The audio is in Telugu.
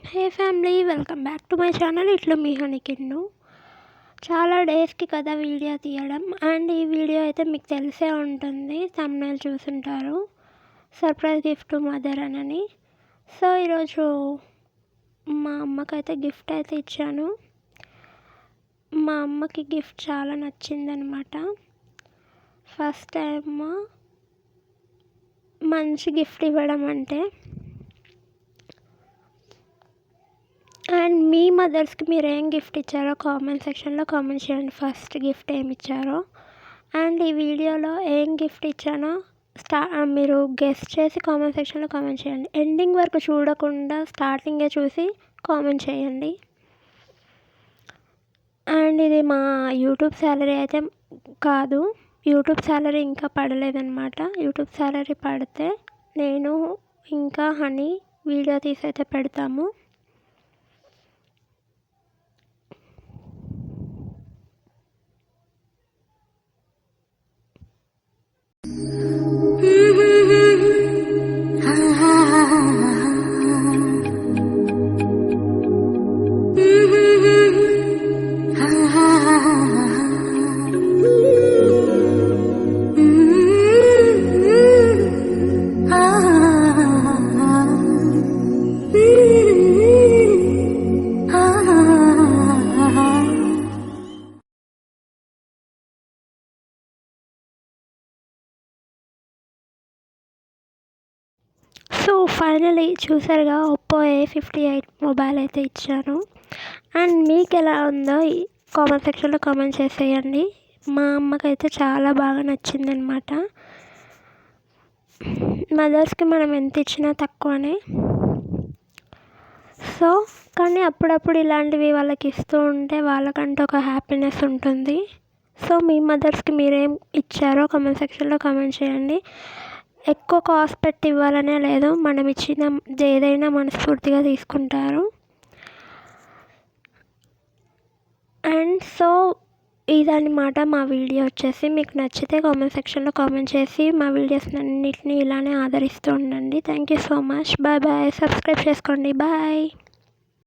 Hey family, welcome back to my channel. ఇట్లు మీ హనీకిన్ను. చాలా డేస్కి కదా వీడియో తీయడం. అండ్ ఈ వీడియో అయితే మీకు తెలిసే ఉంటుంది, థంబ్నెయిల్ చూసుంటారు, సర్ప్రైజ్ గిఫ్ట్ టు మదర్ అని. సో ఈరోజు మా అమ్మకైతే గిఫ్ట్ అయితే ఇచ్చాను. మా అమ్మకి గిఫ్ట్ చాలా నచ్చిందనమాట. ఫస్ట్ టైం మంచి గిఫ్ట్ ఇవ్వడం అంటే. అండ్ మీ మదర్స్కి మీరు ఏం గిఫ్ట్ ఇచ్చారో కామెంట్ సెక్షన్లో కామెంట్ చేయండి. ఫస్ట్ గిఫ్ట్ ఏమి ఇచ్చారో అండ్ ఈ వీడియోలో ఏం గిఫ్ట్ ఇచ్చానో మీరు గెస్ చేసి కామెంట్ సెక్షన్లో కామెంట్ చేయండి. ఎండింగ్ వరకు చూడకుండా స్టార్టింగే చూసి కామెంట్ చేయండి. అండ్ ఇది మా యూట్యూబ్ శాలరీ అయితే కాదు, యూట్యూబ్ శాలరీ ఇంకా పడలేదన్నమాట. యూట్యూబ్ శాలరీ పడితే నేను ఇంకా హనీ వీడియో తీసి అయితే పెడతాము. సో ఫైనలీ చూసారుగా, ఒప్పో A58 మొబైల్ అయితే ఇచ్చాను. అండ్ మీకు ఎలా ఉందో కామెంట్ సెక్షన్లో కామెంట్ చేసేయండి. మా అమ్మకైతే చాలా బాగా నచ్చిందనమాట. మదర్స్కి మనం ఎంత ఇచ్చినా తక్కువనే. సో కానీ అప్పుడప్పుడు ఇలాంటివి వాళ్ళకి ఇస్తూ ఉంటే వాళ్ళకంటూ ఒక హ్యాపీనెస్ ఉంటుంది. సో మీ మదర్స్కి మీరేం ఇచ్చారో కామెంట్ సెక్షన్లో కామెంట్ చేయండి. ఎక్కువ కాస్ట్ పెట్టి ఇవ్వాలనే లేదు, మనం ఇచ్చిన ఏదైనా మనస్ఫూర్తిగా తీసుకుంటారు. అండ్ సో ఇదన్నమాట మా వీడియో వచ్చేసి. మీకు నచ్చితే కామెంట్ సెక్షన్లో కామెంట్ చేసి మా వీడియోస్ అన్నిటిని ఇలానే ఆదరిస్తూ ఉండండి. Thank you so much. Bye bye. Subscribe చేసుకోండి. బాయ్.